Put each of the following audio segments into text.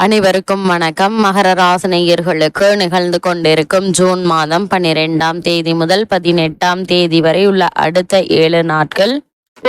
அனைவருக்கும் வணக்கம். மகர ராசினியர்களுக்கு நிகழ்ந்து கொண்டிருக்கும் ஜூன் மாதம் 12ஆம் தேதி முதல் 18ஆம் தேதி வரை உள்ள அடுத்த 7 நாட்கள்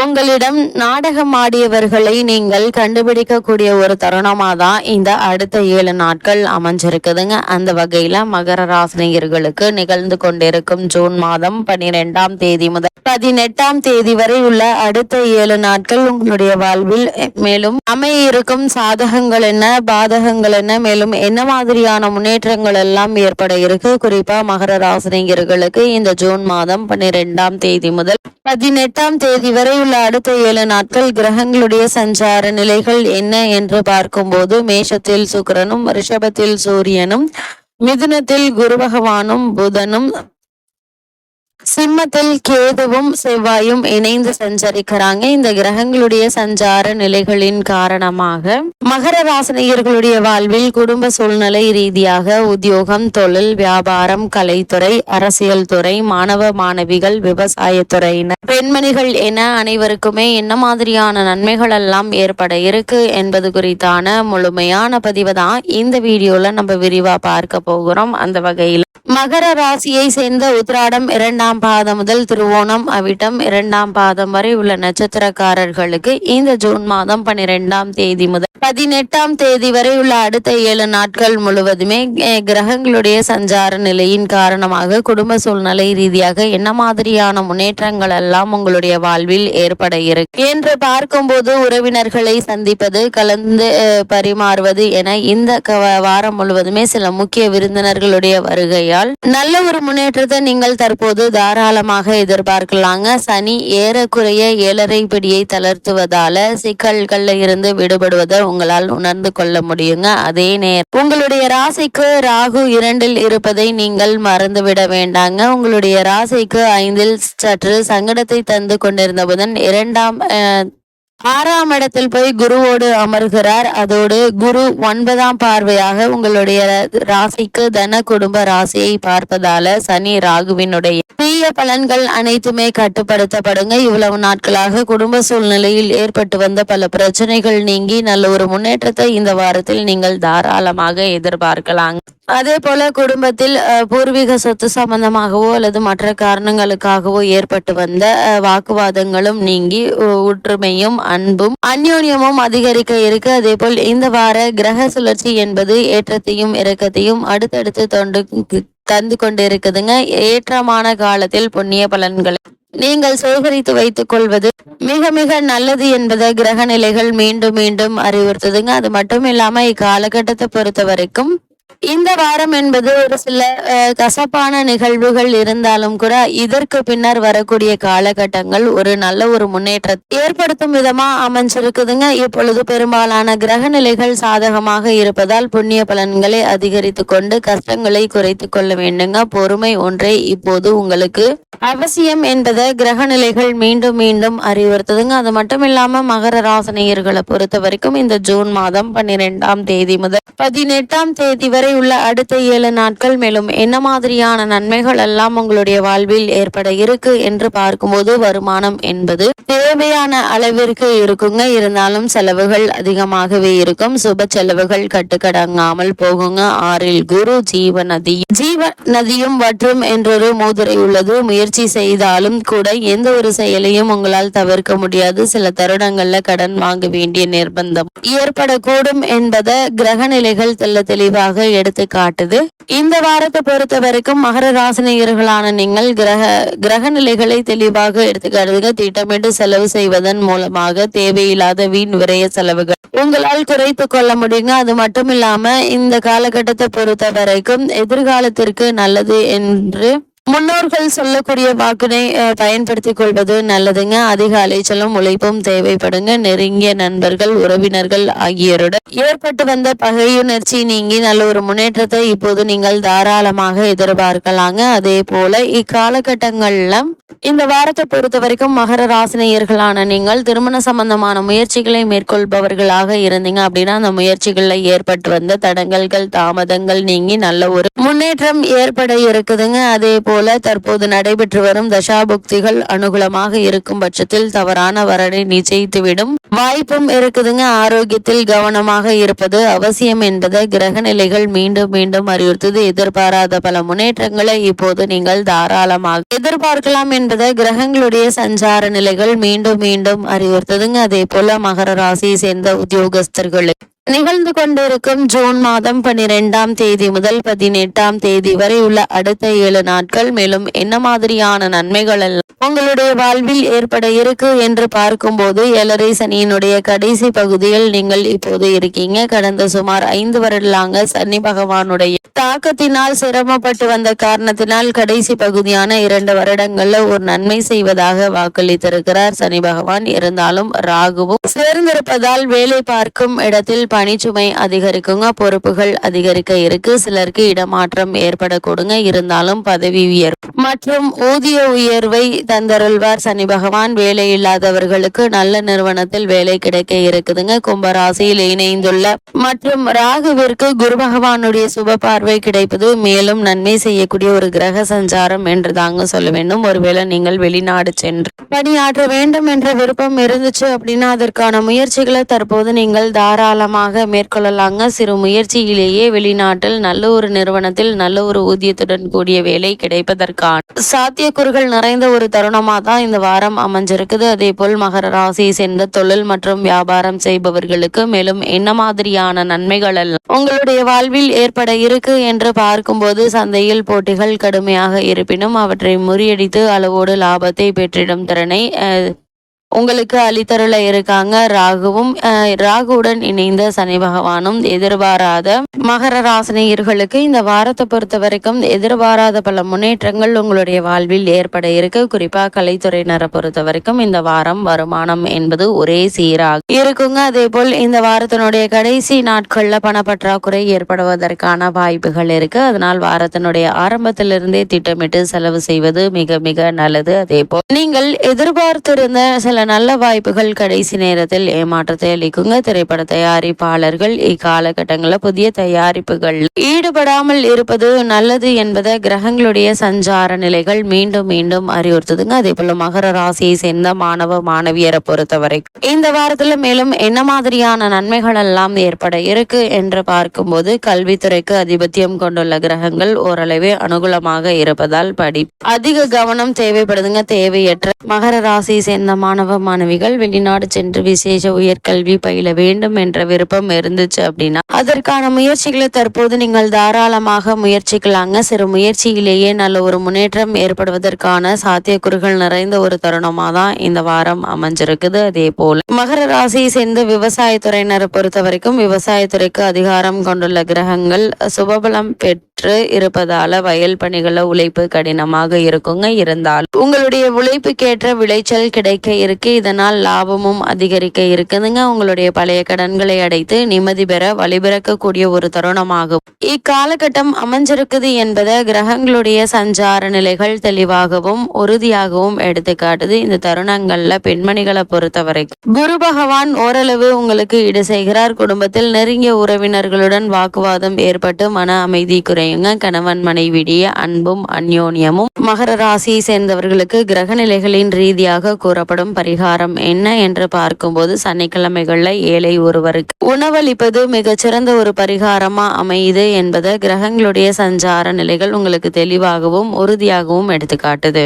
உங்களிடம் நாடகம் ஆடியவர்களை நீங்கள் கண்டுபிடிக்கக்கூடிய ஒரு தருணமா தான் இந்த அடுத்த 7 நாட்கள் அமைஞ்சிருக்குதுங்க. அந்த வகையில மகர ராசினியர்களுக்கு நிகழ்ந்து கொண்டிருக்கும் ஜூன் மாதம் 12ஆம் தேதி முதல் 18ஆம் தேதி வரை உள்ள அடுத்த 7 நாட்கள் உங்களுடைய வாழ்வில் மேலும் அமைய இருக்கும் சாதகங்கள் என்ன, பாதகங்கள் என்ன, மேலும் என்ன மாதிரியான முன்னேற்றங்கள் எல்லாம் ஏற்பட இருக்கு. குறிப்பா மகர ராசினியர்களுக்கு இந்த ஜூன் மாதம் 12ஆம் தேதி முதல் 18ஆம் தேதி வரை உள்ள அடுத்த 7 நாட்கள் கிரகங்களுடைய சஞ்சார நிலைகள் என்ன என்று பார்க்கும்போது, மேஷத்தில் சுக்கிரனும், ரிஷபத்தில் சூரியனும், மிதுனத்தில் குரு பகவானும் புதனும், சிம்மத்தில் கேதுவும் செவ்வாயும் இணைந்து சஞ்சரிக்கிறாங்க. இந்த கிரகங்களுடைய சஞ்சார நிலைகளின் காரணமாக மகர ராசினியர்களுடைய வாழ்வில் குடும்ப சூழ்நிலை ரீதியாக உத்தியோகம், தொழில், வியாபாரம், கலைத்துறை, அரசியல் துறை, மாணவ மாணவிகள், விவசாயத்துறையினர், பெண்மணிகள் என அனைவருக்குமே என்ன மாதிரியான நன்மைகள் எல்லாம் ஏற்பட இருக்கு என்பது குறித்தான முழுமையான பதிவு தான் இந்த வீடியோல நம்ம விரிவா பார்க்க போகிறோம். அந்த வகையில் மகர ராசியை சேர்ந்த உத்திராடம் 2ஆம் பாதம் முதல் திருவோணம் அவிட்டம் 2ஆம் பாதம் வரை உள்ள நட்சத்திரக்காரர்களுக்கு இந்த ஜூன் மாதம் 12ஆம் தேதி முதல் 18ஆம் தேதி வரை உள்ள அடுத்த 7 நாட்கள் முழுவதுமே கிரகங்களுடைய சஞ்சார நிலையின் காரணமாக குடும்ப சூழ்நிலை ரீதியாக என்ன மாதிரியான முன்னேற்றங்கள் எல்லாம் உங்களுடைய வாழ்வில் ஏற்பட இருக்கு என்று பார்க்கும்போது, உறவினர்களை சந்திப்பது, கலந்து பரிமாறுவது என இந்த வாரம் முழுவதுமே சில முக்கிய விருந்தினர்களுடைய வருகையால் நல்ல ஒரு முன்னேற்றத்தை நீங்கள் தற்போது தாராளமாக எதிர்பார்க்கலாங்க. சனி ஏறக்குறைய 7.5 பிடியை தளர்த்துவதால சிக்கல்கள்ல இருந்து விடுபடுவதை உங்களால் உணர்ந்து கொள்ள முடியுங்க. அதே நேரம் உங்களுடைய ராசிக்கு ராகு 2இல் இருப்பதை நீங்கள் மறந்துவிட வேண்டாங்க. உங்களுடைய ராசிக்கு 5இல் சற்று சங்கடத்தை தந்து கொண்டிருந்த புதன் 6ஆம் இடத்தில் போய் குருவோடு அமர்கிறார். அதோடு குரு 9ஆம் பார்வையாக உங்களுடைய ராசிக்கு தன குடும்ப ராசியை பார்ப்பதால சனி ராகுவினுடைய தீய பலன்கள் அனைத்துமே கட்டுப்படுத்தப்படுங்க. இவ்வளவு நாட்களாக குடும்ப சூழ்நிலையில் ஏற்பட்டு வந்த பல பிரச்சனைகள் நீங்கி நல்ல ஒரு முன்னேற்றத்தை இந்த வாரத்தில் நீங்கள் தாராளமாக எதிர்பார்க்கலாம். அதே போல குடும்பத்தில் பூர்வீக சொத்து சம்பந்தமாகவோ அல்லது மற்ற காரணங்களுக்காகவோ ஏற்பட்டு வந்த வாக்குவாதங்களும் நீங்கி ஒற்றுமையும் அன்பும் அந்யோன்யமும் அதிகரிக்க இருக்கு. அதே போல் இந்த வார கிரக சுழற்சி என்பது ஏற்றத்தையும் இறக்கத்தையும் அடுத்தடுத்து தந்து கொண்டு இருக்குதுங்க. ஏற்றமான காலத்தில் புண்ணிய பலன்களை நீங்கள் சேகரித்து வைத்துக் கொள்வது மிக மிக நல்லது என்பதை கிரக நிலைகள் மீண்டும் மீண்டும் அறிவுறுத்துதுங்க. அது மட்டும் இல்லாம இக்காலகட்டத்தை பொறுத்த வரைக்கும் இந்த வாரம் என்பது ஒரு சில கசப்பான நிகழ்வுகள் இருந்தாலும் கூட இதற்கு பின்னர் வரக்கூடிய காலகட்டங்கள் ஒரு நல்ல ஒரு முன்னேற்றத்தை ஏற்படுத்தும் விதமா அமைஞ்சிருக்குதுங்க. இப்பொழுது பெரும்பாலான கிரக நிலைகள் சாதகமாக இருப்பதால் புண்ணிய பலன்களை அதிகரித்து கொண்டு கஷ்டங்களை குறைத்து கொள்ள வேண்டுங்க. பொறுமை ஒன்றே இப்போது உங்களுக்கு அவசியம் என்பதை கிரக நிலைகள் மீண்டும் மீண்டும் அறிவுறுத்துதுங்க. அது மட்டும் இல்லாம மகர ராசினியர்களை பொறுத்த வரைக்கும் இந்த ஜூன் மாதம் 12ஆம் தேதி முதல் 18ஆம் தேதி வரை உள்ள அடுத்த 7 நாட்கள் மேலும் என்ன மாதிரியான நன்மைகள் எல்லாம் உங்களுடைய வாழ்வில் ஏற்பட இருக்கு என்று பார்க்கும்போது, வருமானம் என்பது தேவையான அளவிற்கு இருக்குங்க. இருந்தாலும் செலவுகள் அதிகமாகவே இருக்கும். சுப செலவுகள் கட்டுக்கடங்காமல் போகுங்க. 6இல் குரு ஜீவ நதியும் வற்றும் என்றொரு முதிரை உள்ளது. முயற்சி செய்தாலும் கூட எந்த ஒரு செயலையும் உங்களால் தவிர்க்க முடியாது. சில தருணங்கள்ல கடன் வாங்க வேண்டிய நிர்பந்தம் ஏற்படக்கூடும் என்பதை கிரக நிலைகள் தெளிவாக எடுத்து காட்டுது. இந்த வாரத்தை பொறுத்த வரைக்கும் மகர ராசினியர்களான நீங்கள் கிரக நிலைகளை தெளிவாக எடுத்துக்காட்டுங்க. திட்டமிட்டு செலவு செய்வதன் மூலமாக தேவையில்லாத வீண் விரைய செலவுகள் உங்களால் குறைத்து கொள்ள முடியுங்க. அது மட்டும் இல்லாம இந்த காலகட்டத்தை பொறுத்த வரைக்கும் எதிர்காலத்திற்கு நல்லது என்று முன்னோர்கள் சொல்லக்கூடிய வாக்கினை பயன்படுத்திக் கொள்வது நல்லதுங்க. அதிக அலைச்சலும் உழைப்பும் தேவைப்படுங்க. நெருங்கிய நண்பர்கள், உறவினர்கள் ஆகியோருடன் ஏற்பட்டு வந்த பகையுணர்ச்சி நீங்கி நல்ல ஒரு முன்னேற்றத்தை இப்போது நீங்கள் தாராளமாக எதிர்பார்க்கலாங்க. அதே போல இக்காலகட்டங்கள்ல இந்த வாரத்தை பொறுத்த வரைக்கும் மகர ராசினியர்களான நீங்கள் திருமண சம்பந்தமான முயற்சிகளை மேற்கொள்பவர்களாக இருந்தீங்க அப்படின்னா அந்த முயற்சிகளில் ஏற்பட்டு வந்த தடங்கல்கள், தாமதங்கள் நீங்கி நல்ல ஒரு முன்னேற்றம் ஏற்பட இருக்குதுங்க. அதே போல போல தற்போது நடைபெற்று வரும் தசாபுக்திகள் அனுகூலமாக இருக்கும் பட்சத்தில் தவறான வரனை நிச்சயித்துவிடும் வாய்ப்பும் இருக்குதுங்க. ஆரோக்கியத்தில் கவனமாக இருப்பது அவசியம் என்பதை கிரக நிலைகள் மீண்டும் மீண்டும் அறிவுறுத்தது. எதிர்பாராத பல முன்னேற்றங்களை இப்போது நீங்கள் தாராளமாக எதிர்பார்க்கலாம் என்பதை கிரகங்களுடைய சஞ்சார நிலைகள் மீண்டும் மீண்டும் அறிவுறுத்ததுங்க. அதே போல மகர ராசியை சேர்ந்த உத்தியோகஸ்தர்களுக்கு நிகழ்ந்து கொண்டிருக்கும் ஜூன் மாதம் 12ஆம் தேதி முதல் 18ஆம் தேதி வரை உள்ள அடுத்த 7 நாட்கள் மேலும் என்ன மாதிரியான நன்மைகள் எல்லாம் உங்களுடைய வாழ்வில் ஏற்பட இருக்கு என்று பார்க்கும்போது 7.5 சனியினுடைய கடைசி பகுதியில் நீங்கள் இப்போது இருக்கீங்க. கடந்த சுமார் 5 வருடங்களாக சனி பகவானுடைய தாக்கத்தினால் சிரமப்பட்டு வந்த காரணத்தினால் கடைசி பகுதியான 2 வருடங்கள்ல ஒரு நன்மை செய்வதாக வாக்களித்திருக்கிறார் சனி பகவான். இருந்தாலும் ராகுவும் சேர்ந்திருப்பதால் வேலை பார்க்கும் இடத்தில் பணிச்சுமை அதிகரிக்குங்க, பொறுப்புகள் அதிகரிக்க இருக்கு. சிலருக்கு இடமாற்றம் ஏற்படக்கூடுங்க. இருந்தாலும் பதவி உயர்வு மற்றும் ஊதிய உயர்வை தந்தருள்வார் சனி பகவான். வேலை இல்லாதவர்களுக்கு நல்ல நிறுவனத்தில் வேலை கிடைக்க இருக்குதுங்க. கும்பராசியில் இணைந்துள்ள மற்றும் ராகுவிற்கு குரு பகவானுடைய சுப பார்வை கிடைப்பது மேலும் நன்மை செய்யக்கூடிய ஒரு கிரக சஞ்சாரம் என்று தாங்க சொல்ல வேண்டும். ஒருவேளை நீங்கள் வெளிநாடு சென்று பணியாற்ற வேண்டும் என்ற விருப்பம் இருந்துச்சு அப்படின்னா அதற்கான முயற்சிகளை தற்போது நீங்கள் தாராளமாக மேற்கொள்ளலாங்க. சிறு முயற்சியிலேயே வெளிநாட்டில் நல்ல ஒரு நிறுவனத்தில் நல்ல ஒரு ஊதியத்துடன் கூடிய வேலை கிடைப்பதற்கான சாத்தியக்கூறுகள் நிறைந்த ஒரு தருணமா தான் இந்த வாரம் அமைஞ்சிருக்குது. அதே போல் மகர ராசியை சேர்ந்த தொழில் மற்றும் வியாபாரம் செய்பவர்களுக்கு மேலும் என்ன மாதிரியான நன்மைகள் எல்லாம் உங்களுடைய வாழ்வில் ஏற்பட இருக்கு என்று பார்க்கும்போது சந்தையில் போட்டிகள் கடுமையாக இருப்பினும் அவற்றை முறியடித்து அளவோடு லாபத்தை பெற்றிடும் திறனை உங்களுக்கு அளித்தருள இருக்காங்க. ராகுவுடன் இணைந்த சனி பகவானும் எதிர்பாராத மகர ராசினியர்களுக்கு இந்த வாரத்தை பொறுத்த வரைக்கும் எதிர்பாராத பல முன்னேற்றங்கள் உங்களுடைய வாழ்வில் ஏற்பட இருக்கு. குறிப்பா கலைத்துறையினரை பொறுத்த வரைக்கும் இந்த வாரம் வருமானம் என்பது ஒரே சீராக இருக்குங்க. அதே போல் இந்த வாரத்தினுடைய கடைசி நாட்கள்ல பணப்பற்றாக்குறை ஏற்படுவதற்கான வாய்ப்புகள் இருக்கு. அதனால் வாரத்தினுடைய ஆரம்பத்திலிருந்தே திட்டமிட்டு செலவு செய்வது மிக மிக நல்லது. அதே போல் நீங்கள் எதிர்பார்த்திருந்த சில நல்ல வாய்ப்புகள் கடைசி நேரத்தில் ஏமாற்றத்தை அளிக்குங்க. திரைப்பட தயாரிப்பாளர்கள் இக்காலகட்டங்களில் புதிய தயாரிப்புகள் ஈடுபடாமல் இருப்பது நல்லது என்பதை கிரகங்களுடைய சஞ்சார நிலைகள் மீண்டும் மீண்டும் அறிவுறுத்துதுங்க. அதே போல மகர ராசியை சேர்ந்த மாணவ மாணவியரை பொறுத்தவரை இந்த வாரத்துல மேலும் என்ன மாதிரியான நன்மைகள் எல்லாம் ஏற்பட இருக்கு என்று பார்க்கும்போது கல்வித்துறைக்கு அதிபத்தியம் கொண்டுள்ள கிரகங்கள் ஓரளவே அனுகூலமாக இருப்பதால் அதிக கவனம் தேவைப்படுதுங்க. தேவையற்ற மகர ராசியை சேர்ந்த மாணவ மாணவிகள் வெளிநாடு சென்று விசேஷ உயர்கல்வி பயில வேண்டும் என்ற விருப்பம் இருந்துச்சு அப்படின்னா அதற்கான முயற்சிகளை தற்போது நீங்கள் தாராளமாக முயற்சிக்கலாங்க. சிறு முயற்சியிலேயே நல்ல ஒரு முன்னேற்றம் ஏற்படுவதற்கான சாத்தியக்கூறுகள் நிறைந்த ஒரு தருணமா தான் இந்த வாரம் அமைஞ்சிருக்குது. அதே போல மகர ராசியை சேர்ந்த விவசாயத்துறையினரை பொறுத்த வரைக்கும் விவசாயத்துறைக்கு அதிகாரம் கொண்டுள்ள கிரகங்கள் சுபபலம் பெற்று இருப்பதால வயல் பணிகள உழைப்பு கடினமாக இருக்குங்க. இருந்தால் உங்களுடைய உழைப்புக்கேற்ற விளைச்சல் கிடைக்க இருக்கு. இதனால் லாபமும் அதிகரிக்க இருக்குதுங்க. உங்களுடைய பழைய கடன்களை அடைத்து நிம்மதி பெற வழிபிறக்கக்கூடிய ஒரு தருணமாகும் இக்காலகட்டம் அமைஞ்சிருக்குது என்பதை கிரகங்களுடைய சஞ்சார நிலைகள் தெளிவாகவும் உறுதியாகவும் எடுத்துக்காட்டுது. இந்த தருணங்கள்ல பெண்மணிகளை பொறுத்தவரை குரு பகவான் ஓரளவு உங்களுக்கு ஈடு செய்கிறார். குடும்பத்தில் நெருங்கிய உறவினர்களுடன் வாக்குவாதம் ஏற்பட்டு மன அமைதி குறையுங்க. கணவன் மனைவிடைய அன்பும் அந்யோன்யமும் மகர ராசியை சேர்ந்தவர்களுக்கு கிரக நிலைகளின் ரீதியாக கூறப்படும் பரிகாரம் என்ன என்று பார்க்கும்போது சனிக்கிழமைகள்ல ஏழை ஒருவருக்கு உணவளிப்பது மிகச்சிறந்த ஒரு பரிகாரமா அமையுது என்பதை கிரகங்களுடைய சஞ்சார நிலைகள் உங்களுக்கு தெளிவாகவும் உறுதியாகவும் எடுத்துக்காட்டுது.